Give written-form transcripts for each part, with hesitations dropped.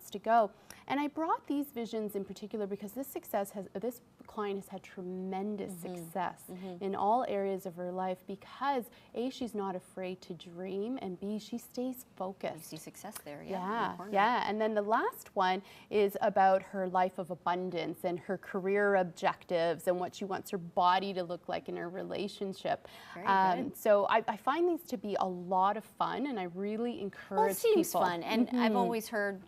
wants to go. And I brought these visions in particular because this client has had tremendous success in all areas of her life because A, she's not afraid to dream, and B, she stays focused. You see success there, yeah. And then the last one is about her life of abundance and her career objectives and what she wants her body to look like in her relationship. Very good. So I find these to be a lot of fun, and I really encourage people. It seems fun, and I've always heard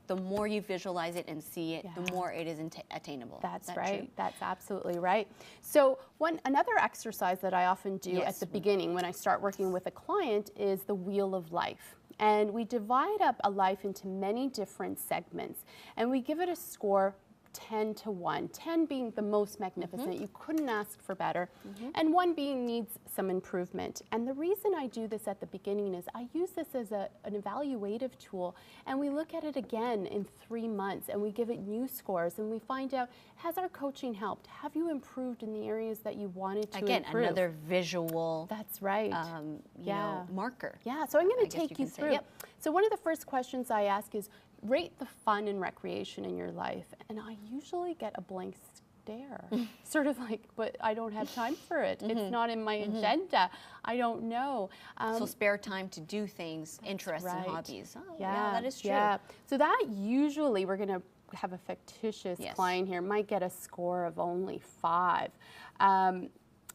the more you visualize it and see it, the more it is attainable. That's right. True? That's absolutely right. So another exercise that I often do at the beginning when I start working with a client is the wheel of life. And we divide up a life into many different segments, and we give it a score 10 to 1, 10 being the most magnificent, you couldn't ask for better, and 1 being needs some improvement. And the reason I do this at the beginning is I use this as an evaluative tool, and we look at it again in 3 months, and we give it new scores, and we find out, has our coaching helped? Have you improved in the areas that you wanted to improve? Again, another visual That's right. You know, marker. Yeah, so I'm going to take you through. So one of the first questions I ask is, rate the fun and recreation in your life. And I usually get a blank stare, sort of like, but I don't have time for it. It's not in my agenda. I don't know. So spare time to do things, interests and hobbies. Oh, yeah, that is true. Yeah. So that usually, we're going to have a fictitious client here, might get a score of only 5.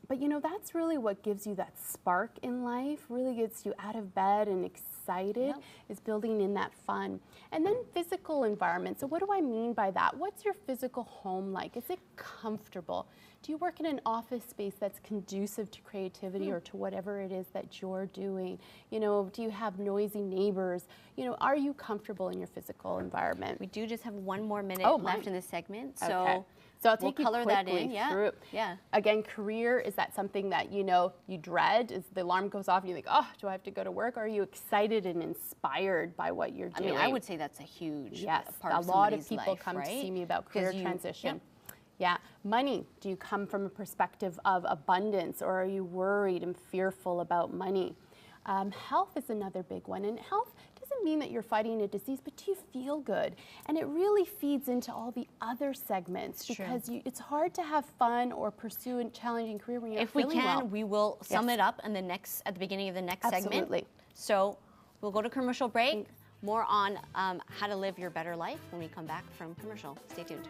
But you know, that's really what gives you that spark in life, really gets you out of bed and excited, is building in that fun. And then physical environment. So what do I mean by that? What's your physical home like? Is it comfortable? Do you work in an office space that's conducive to creativity or to whatever it is that you're doing? You know, do you have noisy neighbors? You know, are you comfortable in your physical environment? We do just have 1 more minute left in this segment. So. Okay. So I'll take we'll color you that quickly in. through. Yeah. Again, career, is that something that you know you dread? Is the alarm goes off and you think, oh, do I have to go to work? Or are you excited and inspired by what you're doing? I mean, I would say that's a huge part a of lot of somebody's people life, come right? to see me about career transition. Yep. Yeah. Money. Do you come from a perspective of abundance, or are you worried and fearful about money? Health is another big one. And health doesn't mean that you're fighting a disease, but do you feel good? And it really feeds into all the other segments because it's hard to have fun or pursue a challenging career when you're not feeling well. If we can, we will sum it up in the at the beginning of the next segment. So we'll go to commercial break. More on how to live your better life when we come back from commercial. Stay tuned.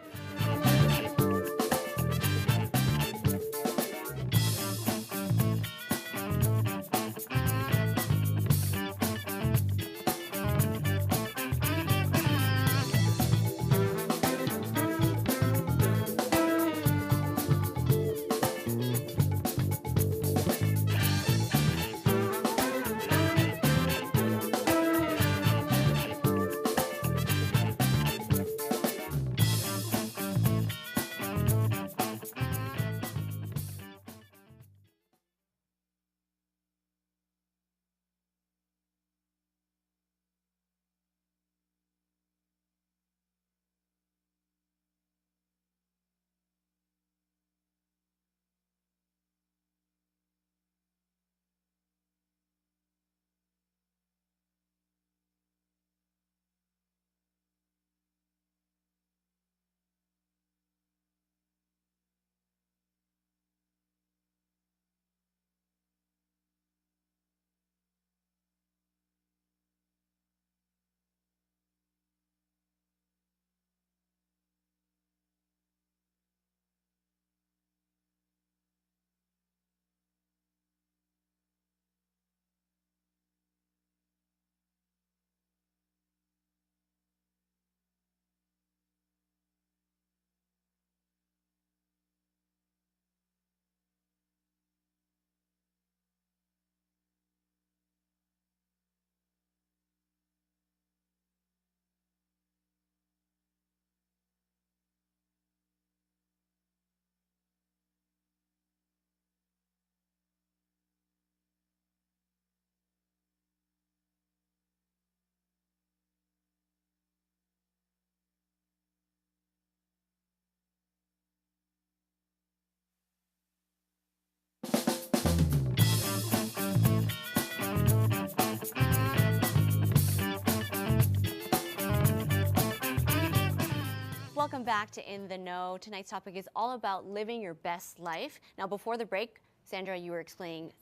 welcome back to In the Know. Tonight's topic is all about living your best life. Now, before the break, Sandra, you were explaining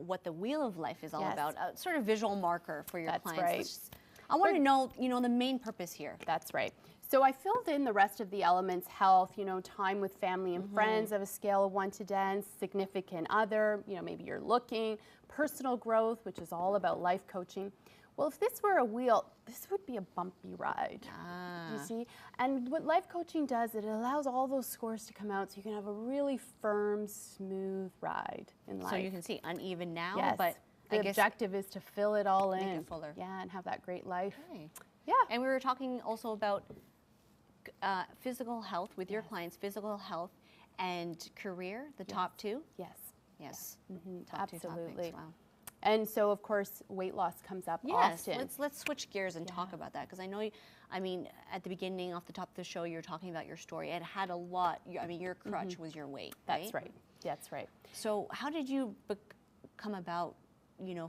what the wheel of life is all about, a sort of visual marker for your clients. Right. I want to know, the main purpose here. That's right. So I filled in the rest of the elements: health, time with family and friends of a scale of 1 to 10, significant other, maybe you're looking, personal growth, which is all about life coaching. Well, if this were a wheel, this would be a bumpy ride, you see? And what life coaching does, it allows all those scores to come out so you can have a really firm, smooth ride in life. So you can see uneven now, but the objective is to fill it all in. Make it fuller. Yeah, and have that great life. Okay. Yeah. And we were talking also about physical health with your clients, physical health and career, the top two? Yes. Yes. Top Absolutely. Two topics. Wow. And so, of course, weight loss comes up often. Let's switch gears and talk about that, because I know, at the beginning, off the top of the show, you're talking about your story. It had a lot. Your crutch was your weight. Right? That's right. That's right. So, how did you come about,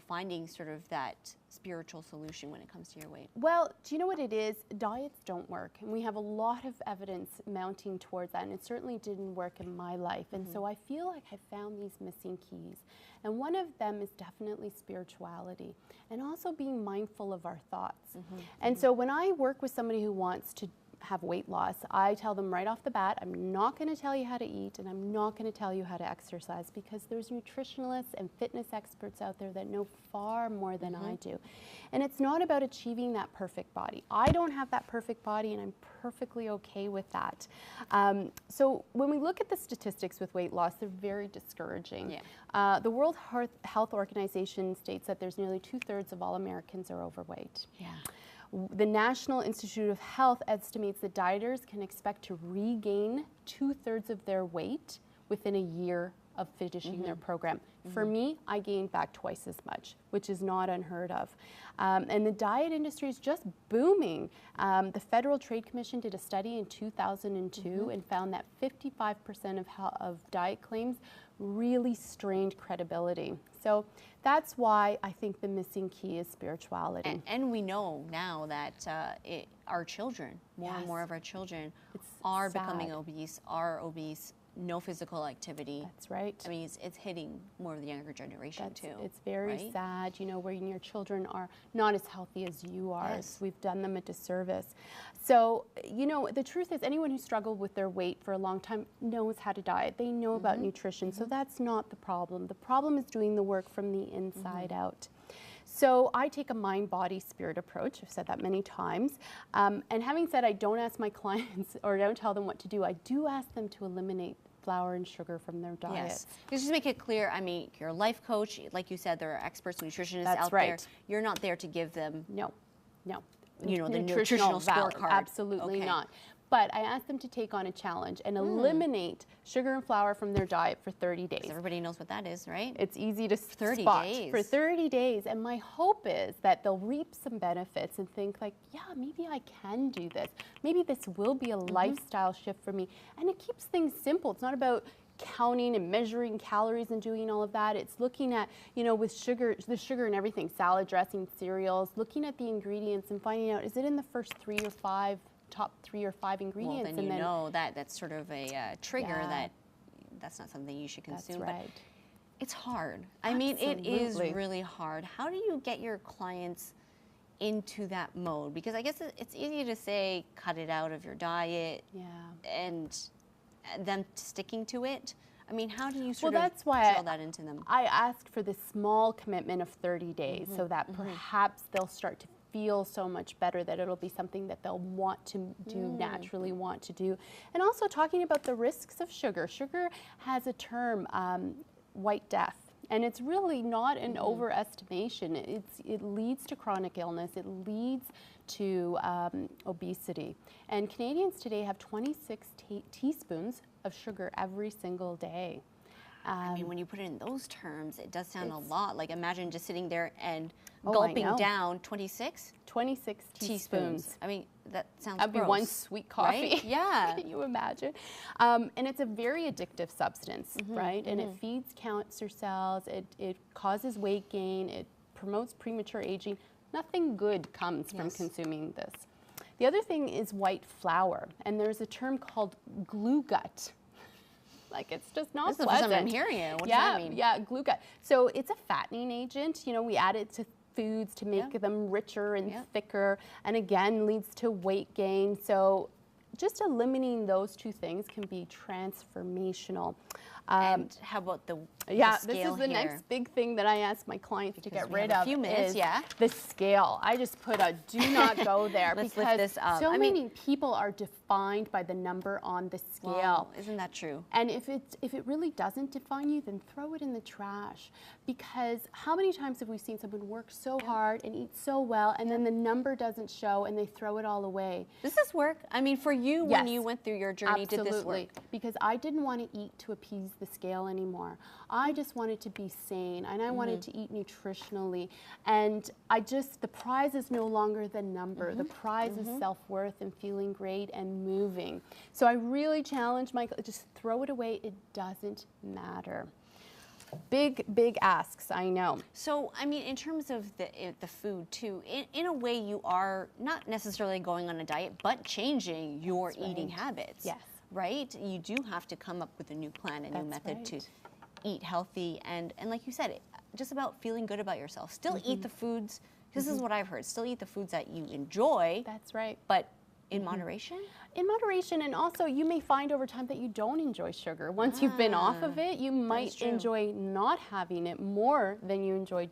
finding sort of that spiritual solution when it comes to your weight? Well, do you know what it is? Diets don't work, and we have a lot of evidence mounting towards that, and it certainly didn't work in my life. And so I feel like I found these missing keys. And one of them is definitely spirituality, and also being mindful of our thoughts. And so when I work with somebody who wants to have weight loss, I tell them right off the bat, I'm not going to tell you how to eat, and I'm not going to tell you how to exercise, because there's nutritionalists and fitness experts out there that know far more than I do. And it's not about achieving that perfect body. I don't have that perfect body, and I'm perfectly okay with that. So when we look at the statistics with weight loss, they're very discouraging. Yeah. The World Health Organization states that there's nearly 2/3 of all Americans are overweight. Yeah. The National Institute of Health estimates that dieters can expect to regain 2/3 of their weight within a year of finishing their program. For me, I gained back twice as much, which is not unheard of. And the diet industry is just booming. The Federal Trade Commission did a study in 2002 and found that 55% of diet claims really strained credibility. So that's why I think the missing key is spirituality. And we know now that our children, more and more of our children, are becoming obese, no physical activity. That's right. I mean, it's hitting more of the younger generation too. It's very sad, when your children are not as healthy as you are. Yes. We've done them a disservice. So, the truth is, anyone who struggled with their weight for a long time knows how to diet. They know about nutrition, so that's not the problem. The problem is doing the work from the inside out. So I take a mind, body, spirit approach. I've said that many times. And having said I don't ask my clients or don't tell them what to do, I do ask them to eliminate flour and sugar from their diet. Yes. Just to make it clear, you're a life coach. Like you said, there are experts, nutritionists out there. You're not there to give them no. the nutritional scorecard. Absolutely not. But I ask them to take on a challenge and eliminate sugar and flour from their diet for 30 days. Everybody knows what that is, right? It's easy to 30 spot. days. For 30 days. And my hope is that they'll reap some benefits and think like, yeah, maybe I can do this. Maybe this will be a lifestyle shift for me. And it keeps things simple. It's not about counting and measuring calories and doing all of that. It's looking at, with sugar, the sugar and everything, salad dressing, cereals, looking at the ingredients and finding out, is it in the first top 3 or 5 ingredients? Well, then you know that's sort of a trigger that's not something you should consume. That's right. But it's hard. I mean, it is really hard. How do you get your clients into that mode? Because I guess it's easy to say, cut it out of your diet, and them sticking to it. I mean, how do you sort of drill that into them? I ask for this small commitment of 30 days so that perhaps they'll start to feel so much better, that it'll be something that they'll want to do, naturally want to do. And also talking about the risks of sugar. Sugar has a term, white death. And it's really not an overestimation. It leads to chronic illness. It leads to obesity. And Canadians today have 26 teaspoons of sugar every single day. I mean, when you put it in those terms, it does sound a lot. Like, imagine just sitting there and gulping down 26 teaspoons. I mean, that sounds That'd gross, be one sweet coffee. Right? Yeah. Can you imagine? And it's a very addictive substance, right? And it feeds cancer cells. It causes weight gain. It promotes premature aging. Nothing good comes from consuming this. The other thing is white flour, and there's a term called glue gut. Like, it's just not pleasant. This is the first time I'm hearing it. What does that mean? Yeah, glue gut. So it's a fattening agent. You know, we add it to foods to make them richer and thicker, and again leads to weight gain. So just eliminating those two things can be transformational. And how about the this scale is the here? next big thing that I ask my clients to get rid of. A few minutes, is the scale. I just put a do not go there Let's because lift this up. so many people are defined by the number on the scale. Wow, isn't that true? And if it really doesn't define you, then throw it in the trash. Because how many times have we seen someone work so hard and eat so well, and then the number doesn't show, and they throw it all away? Does this work? I mean, for you, when you went through your journey, did this work? Because I didn't want to eat to appease the scale anymore. I just wanted to be sane, and I wanted to eat nutritionally. And the prize is no longer the number. The prize is self-worth and feeling great and moving. So I really challenge just throw it away. It doesn't matter. Big asks, I know. So, I mean, in terms of the food too, in a way you are not necessarily going on a diet, but changing your eating habits. Yes. Right? You do have to come up with a new plan, a new method to eat healthy, and like you said, just about feeling good about yourself. Still eat the foods, this is what I've heard, still eat the foods that you enjoy. That's right. But in moderation? In moderation, and also you may find over time that you don't enjoy sugar. Once you've been off of it, you might enjoy not having it more than you enjoy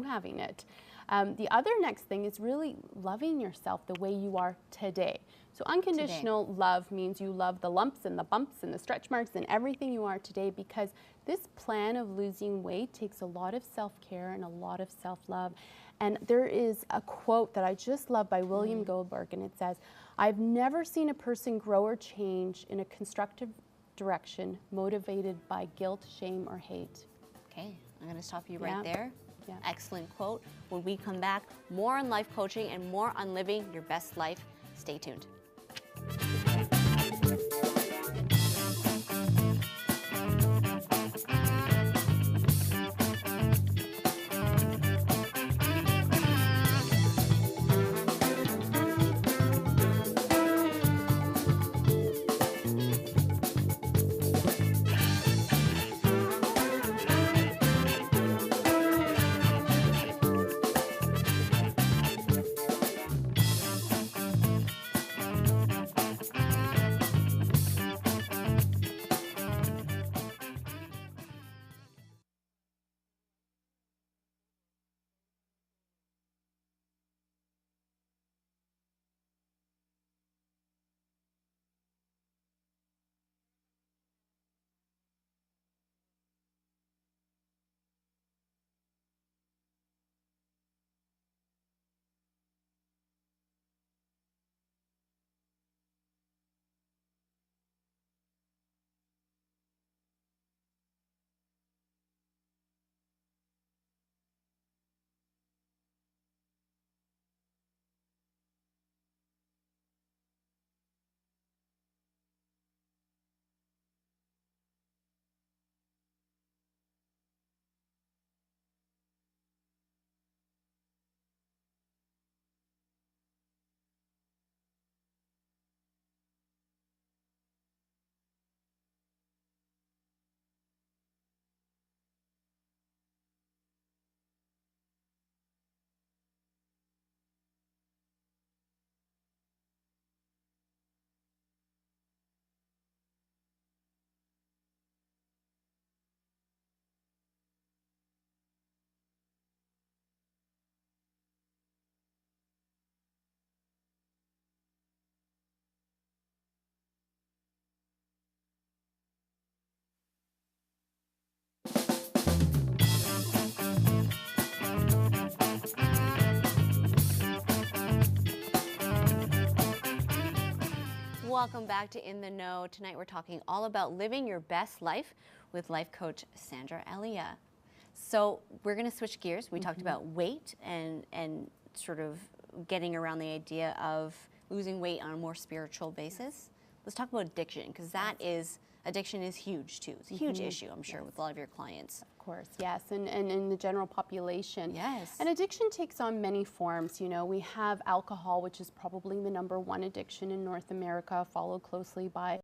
having it. The other next thing is really loving yourself the way you are today. So unconditional love means you love the lumps and the bumps and the stretch marks and everything you are today, because this plan of losing weight takes a lot of self-care and a lot of self-love. And there is a quote that I just love by William Goldberg, and it says, "I've never seen a person grow or change in a constructive direction motivated by guilt, shame, or hate." Okay, I'm going to stop you right there. Yeah. Excellent quote. When we come back, more on life coaching and more on living your best life. Stay tuned. Welcome back to In the Know. Tonight we're talking all about living your best life with life coach Sandra Elia. So we're going to switch gears. We talked about weight and sort of getting around the idea of losing weight on a more spiritual basis. Let's talk about addiction, because that is addiction is huge too. It's a huge issue, I'm sure, with a lot of your clients. Of course, yes, and in the general population. Yes. And addiction takes on many forms. You know, we have alcohol, which is probably the #1 addiction in North America, followed closely by